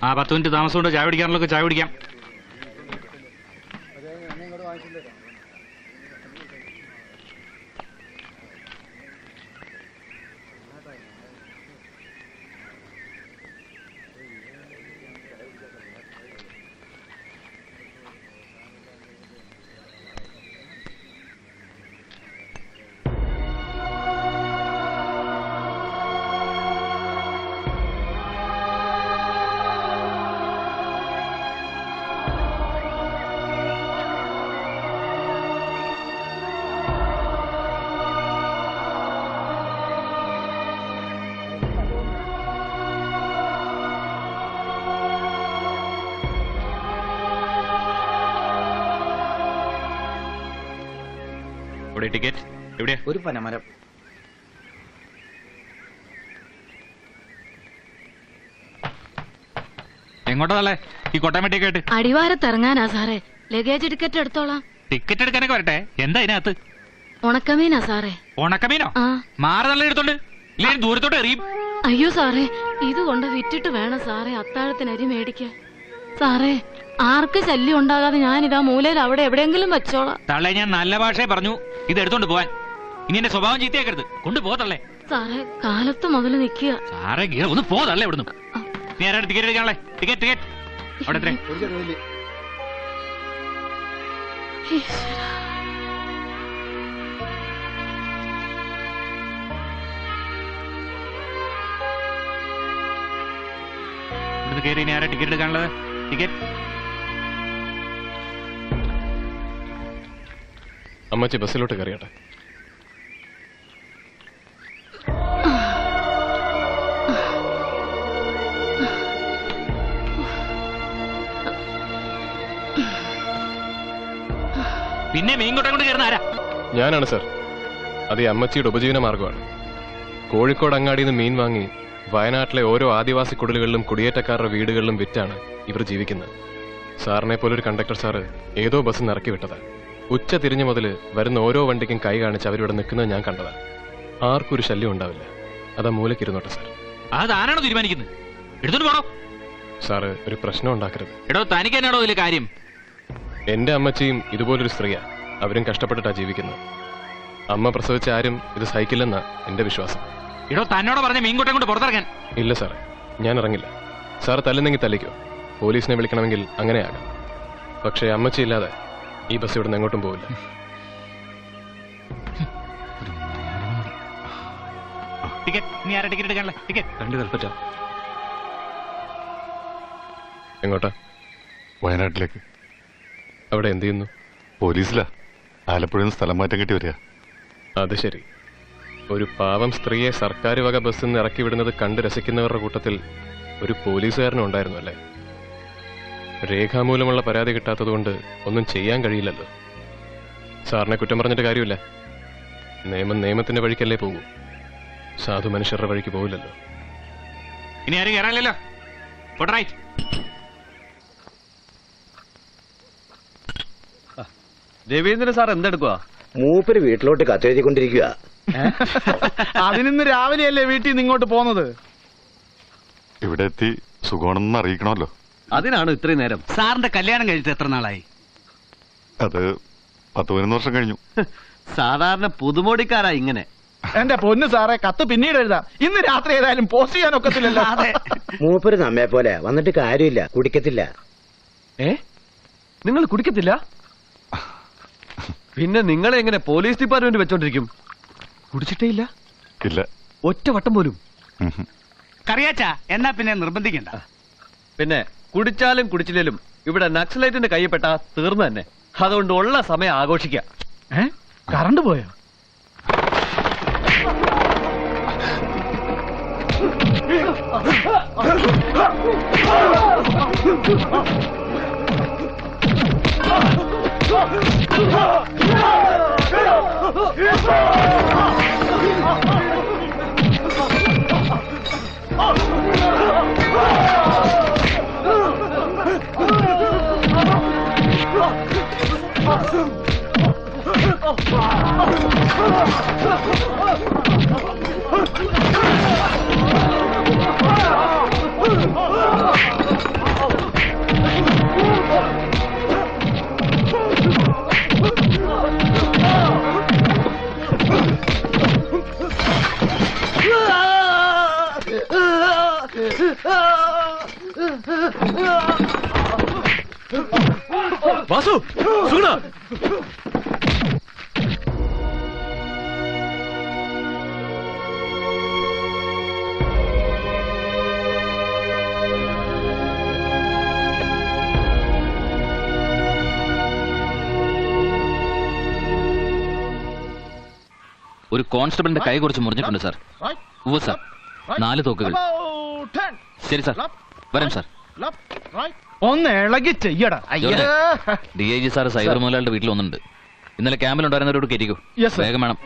ആ 10 മിനിറ്റ് താമസം കൊണ്ട് ചായ പിടിക്കാനുള്ളൊക്കെ ചായ പിടിക്കാം. ടിക്കറ്റ് എവിടെയാ? ഒരു പനമരം. എങ്ങോട്ടല്ലേ ഈ കൊട്ടമട്ടിയൊക്കെ ആയിട്ട്? അടിവാരത്തിറങ്ങാനാ സാറേ. ലഗേജ് ടിക്കറ്റ് എടുത്തോളാം. ടിക്കറ്റ് എടുക്കാനൊക്കെ വരട്ടെ. എന്താ ഇതിനകത്ത്? ഉണക്കമീനാ സാറേ. ഉണക്കമീനോ? മാറി നല്ല എടുത്തോണ്ട് ഇല്ലെങ്കിൽ ദൂരത്തോട്ട് എറിയും. അയ്യോ സാറേ, ഇത് കൊണ്ട് വിറ്റിട്ട് വേണം സാറേ അത്താഴത്തിന് അരി മേടിക്കാൻ. സാറേ, ആർക്ക് ശല്യം ഉണ്ടാകാതെ ഞാനിതാ മൂലയിൽ അവിടെ എവിടെയെങ്കിലും വെച്ചോളാം. തള്ളേ, ഞാൻ നല്ല ഭാഷയെ പറഞ്ഞു ഇത് എടുത്തോണ്ട് പോവാൻ. ഇനി എന്റെ സ്വഭാവം ചീത്തയാക്കരുത്. കൊണ്ടുപോകത്തള്ളേ. സാറേ, കാലത്ത് മുതൽ നിൽക്കുക. സാറേ ഒന്ന് പോതല്ലേ ഇവിടുന്ന്. നീ ആരാണ് ടിക്കറ്റ് എടുക്കാനുള്ളേ? ടിക്കറ്റ് ടിക്കറ്റ് അവിടെ എത്ര? ഇവിടുന്ന് കയറി ഇനി ആരാ ടിക്കറ്റ് എടുക്കാനുള്ളത്? ടിക്കറ്റ് അമ്മച്ചി ബസ്സിലോട്ട് കയറിയട്ടെ. പിന്നെ മീൻകൊട്ടം കൊണ്ട് കയറുന്ന ആരാ? ഞാനാണ് സർ. അത് ഈ അമ്മച്ചിയുടെ ഉപജീവന മാർഗമാണ്. കോഴിക്കോട് അങ്ങാടിയിൽ നിന്ന് മീൻ വാങ്ങി വയനാട്ടിലെ ഓരോ ആദിവാസി കുടിലുകളിലും കുടിയേറ്റക്കാരുടെ വീടുകളിലും വിറ്റാണ് ഇവർ ജീവിക്കുന്നത്. സാറിനെ പോലൊരു കണ്ടക്ടർ സാറ് ഏതോ ബസ് ഇറക്കി വിട്ടതാണ്. ഉച്ച തിരിഞ്ഞു മുതൽ വരുന്ന ഓരോ വണ്ടിക്കും കൈ കാണിച്ച് അവരിവിടെ നിൽക്കുന്നത് ഞാൻ കണ്ടതാണ്. ആർക്കും ഒരു ശല്യം ഉണ്ടാവില്ല. അതാ മൂലക്കിരുന്നോട്ടെ സാർ. അതാരാണോ തീരുമാനിക്കുന്നത്? എടുത്തോണ്ട് പോണോ? സാറ് ഒരു പ്രശ്നം ഉണ്ടാക്കരുത്. എടോ, തനിക്ക് എന്നാണോ ഇതിലെ കാര്യം? എന്റെ അമ്മച്ചിയും ഇതുപോലൊരു സ്ത്രീയാ. അവരും കഷ്ടപ്പെട്ടിട്ടാ ജീവിക്കുന്നത്. അമ്മ പ്രസവിച്ച ആരും ഇത് സഹിക്കില്ലെന്നാ എന്റെ വിശ്വാസം. എടോ, തന്നോട് പറഞ്ഞ മീൻകൊട്ടം കൊണ്ട് പുറത്തിറങ്ങാൻ. ഇല്ല സാറേ, ഞാൻ ഇറങ്ങില്ല. സാർ തല്ലുന്നെങ്കിൽ തല്ലിക്കോ. പോലീസിനെ വിളിക്കണമെങ്കിൽ അങ്ങനെയാകാം. പക്ഷേ അമ്മച്ചി ഇല്ലാതെ ഈ ബസ് ഇവിടെ നിന്ന് എങ്ങോട്ടും പോവില്ല. നീ ആരാ ടിക്കറ്റ് എടുക്കാനല്ലേ? ടിക്കറ്റ് 2 കൽപ്പറ്റ. എങ്ങോട്ടാ? വയനാട്ടിലേക്ക്. അവിടെ എന്ത് ചെയ്യുന്നു? പോലീസിലാ. ആലപ്പുഴയിൽ നിന്ന് സ്ഥലം മാറ്റം കിട്ടി വരിക. അത് ശരി. ഒരു പാവം സ്ത്രീയെ സർക്കാർ വക ബസ്സിൽ നിന്ന് ഇറക്കി വിടുന്നത് കണ്ട് രസിക്കുന്നവരുടെ കൂട്ടത്തിൽ ഒരു പോലീസുകാരനും ഉണ്ടായിരുന്നു അല്ലേ? രേഖാമൂലമുള്ള പരാതി കിട്ടാത്തതുകൊണ്ട് ഒന്നും ചെയ്യാൻ കഴിയില്ലല്ലോ. സാറിനെ കുറ്റം പറഞ്ഞിട്ട് കാര്യമില്ല. നിയമം നിയമത്തിന്റെ വഴിക്കല്ലേ പോകൂ. സാധു മനുഷ്യരുടെ വഴിക്ക് പോകില്ലല്ലോ. ഇനി ആരും കയറാനില്ലല്ലോ. രവീന്ദ്രൻ സാർ എന്തെടുക്കുക? മൂപ്പര് വീട്ടിലോട്ട് കത്തെഴുതിക്കൊണ്ടിരിക്കുക. അതിനിന്ന് രാവിലെയല്ലേ വീട്ടിൽ നിന്ന് ഇങ്ങോട്ട് പോന്നത്? ഇവിടെ എത്തി സുഖമാണെന്ന് അറിയിക്കണമല്ലോ. അതിനാണ് ഇത്രയും നേരം. സാറിന്റെ കല്യാണം കഴിച്ചിട്ട് എത്ര നാളായി? അത് 10-11 വർഷം കഴിഞ്ഞു. സാധാരണ പുതുമോടിക്കാരാ ഇങ്ങനെ. എന്റെ പൊന്നു സാറേ, കത്ത് പിന്നീട് എഴുതാം. ഇന്ന് രാത്രി ഏതായാലും പോസ്റ്റ് ചെയ്യാൻ ഒക്കത്തില്ലല്ലോ. മൂപ്പര് നമ്മെ പോലെ വന്നിട്ട് കാര്യമില്ല. കുടിക്കത്തില്ല. നിങ്ങൾ കുടിക്കത്തില്ല? പിന്നെ നിങ്ങളെ എങ്ങനെ പോലീസ് ഡിപ്പാർട്ട്മെന്റ് വെച്ചോണ്ടിരിക്കും? കുടിച്ചിട്ടേ ഇല്ല? ഇല്ല, ഒറ്റ വട്ടം പോലും. കറിയാച്ച എന്നാ പിന്നെ നിർബന്ധിക്കണ്ട. പിന്നെ കുടിച്ചാലും കുടിച്ചില്ലേലും ഇവിടെ നക്സലൈറ്റിന്റെ കൈപ്പെട്ട തീർന്നു തന്നെ. അതുകൊണ്ട് ഉള്ള സമയം ആഘോഷിക്കാം. കറണ്ട് പോയോ? വാസു സുഗുണ ഒരു കോൺസ്റ്റബിളിന്റെ കൈ കുറച്ച് മുറിഞ്ഞിട്ടുണ്ട് സാർ. ഉവ്വ് സാർ, 4 തോക്കുകൾ. ശരി സാർ, വരാം സാർ. ഒന്ന് ഇളകി ചെയ്യടാ. ജോർജ്, DIG സാർ സൈബർ മുതലാളിയുടെ വീട്ടിൽ ഒന്നുണ്ട്. ഇന്നലെ ക്യാമ്പിലുണ്ടായിരുന്നവരോട് കയറ്റിക്കോ. Yes, sir. വേഗം വേണം.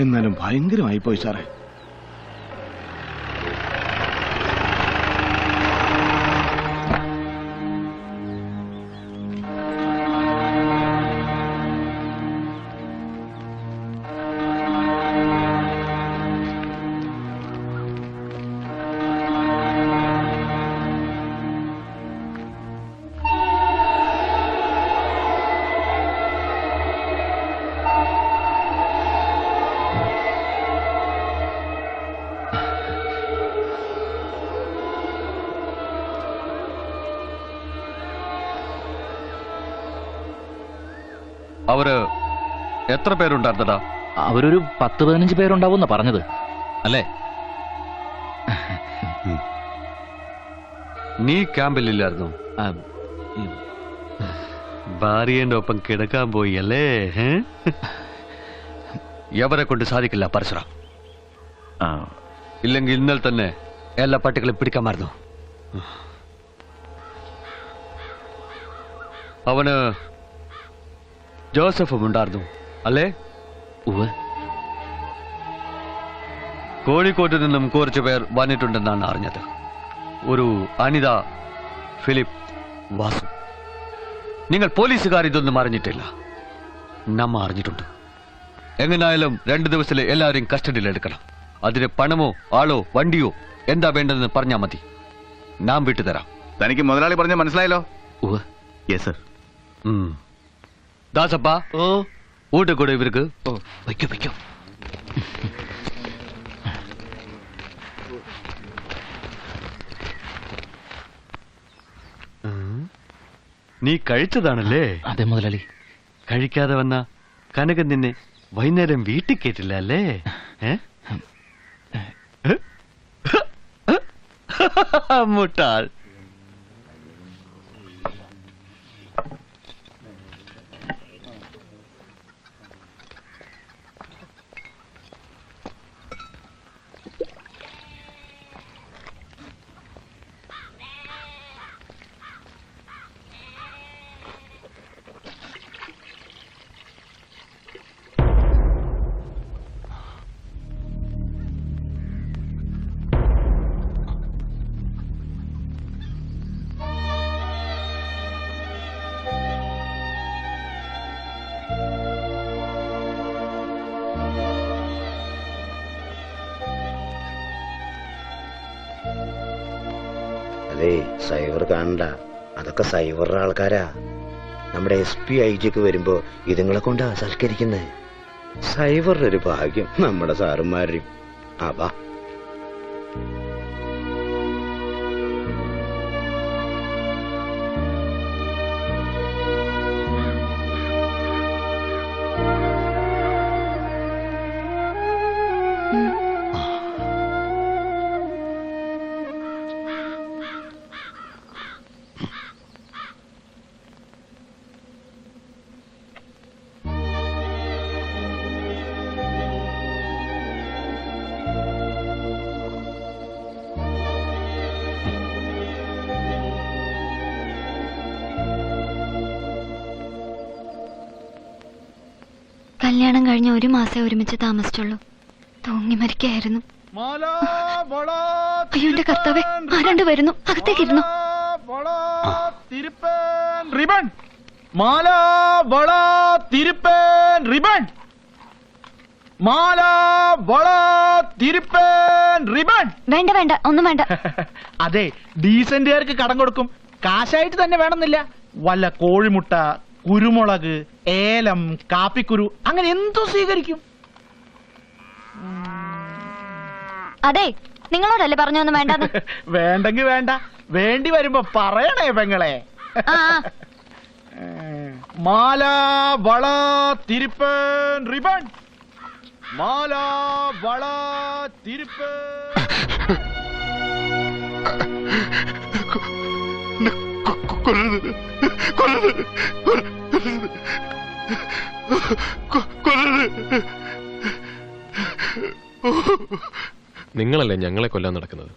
എന്നാലും ഭയങ്കരമായി പോയി സാറേ. അവര് എത്ര പേരുണ്ടായിരുന്നടാ? അവരൊരു 10-15 പേരുണ്ടാവും പറഞ്ഞത് അല്ലേ? നീ ക്യാമ്പിലില്ലായിരുന്നു? ഭാര്യന്റെ ഒപ്പം കിടക്കാൻ പോയി അല്ലേ? എവരെ കൊണ്ട് സാധിക്കില്ല പരശുറാം. ഇല്ലെങ്കിൽ ഇന്നലെ തന്നെ എല്ലാ പട്ടികളെയും പിടിക്കാമായിരുന്നു. അവന് ജോസഫും ഉണ്ടായിരുന്നു അല്ലേ? കോഴിക്കോട്ട് നിന്നും കുറച്ചു പേർ വന്നിട്ടുണ്ടെന്നാണ് അറിഞ്ഞത്. ഒരു അനിത, ഫിലിപ്പ്, വാസു. നിങ്ങൾ പോലീസുകാർ ഇതൊന്നും അറിഞ്ഞിട്ടില്ല. നമ്മ അറിഞ്ഞിട്ടുണ്ട്. എങ്ങനായാലും 2 ദിവസത്തിൽ എല്ലാവരെയും കസ്റ്റഡിയിൽ എടുക്കണം. അതിന് പണമോ ആളോ വണ്ടിയോ എന്താ വേണ്ടതെന്ന് പറഞ്ഞാൽ മതി. നാം വിട്ടുതരാം. തനിക്ക് മുതലാളി പറഞ്ഞ മനസ്സിലായല്ലോ? Yes sir. ദാസപ്പ, ഊട്ട കൂടെ ഇവർക്ക്. വയ്ക്കോ വയ്ക്കോ. നീ കഴിച്ചതാണല്ലേ? അതെ മുതലാളി. കഴിക്കാതെ വന്ന കനകൻ നിന്നെ വൈകുന്നേരം വീട്ടിൽ കേട്ടില്ല അല്ലേ? മുട്ടാൾ. അതെ, സൈബർ കാണണ്ട. അതൊക്കെ സൈബറുടെ ആൾക്കാരാ. നമ്മുടെ SP IG വരുമ്പോ ഇതുങ്ങളെ കൊണ്ടാ സൽക്കരിക്കുന്നത്. സൈബറിന്റെ ഒരു ഭാഗ്യം നമ്മുടെ സാറുമാരും. അവാ കല്യാണം കഴിഞ്ഞ 1 മാസം ഒരുമിച്ച് താമസിച്ചുള്ളൂ. തൂങ്ങി മരിക്കായിരുന്നു. അയ്യോ എന്റെ കർത്താവേ, ആരാണ്ട് വരുന്നു. അകത്തേക്കിരുന്നു. റിബൺ, മാല, വള, തിരുപ്പൻ, റിബൺ, മാല, വള, തിരുപ്പൻ, റിബൺ. വേണ്ട വേണ്ട, ഒന്നും വേണ്ട. അതെ, ഡീസന്റുകാർക്ക് കടം കൊടുക്കും. കാശായിട്ട് തന്നെ വേണമെന്നില്ല. വല്ല കോഴിമുട്ട, കുരുമുളക്, ഏലം, കാപ്പിക്കുരു അങ്ങനെ എന്തു സ്വീകരിക്കും? അതെ, നിങ്ങളോടല്ലേ പറഞ്ഞൊന്നും വേണ്ടെന്ന്. വേണ്ടെങ്കി വേണ്ട, വേണ്ടി വരുമ്പോ പറയണേ പെങ്ങളെ. ആ മാല, വള, തിരുപ്പൻ, റിബൺ. മാല, വള, തിരുപ്പൻ. നിങ്ങളല്ലേ ഞങ്ങളെ കൊല്ലാൻ നടക്കുന്നത്?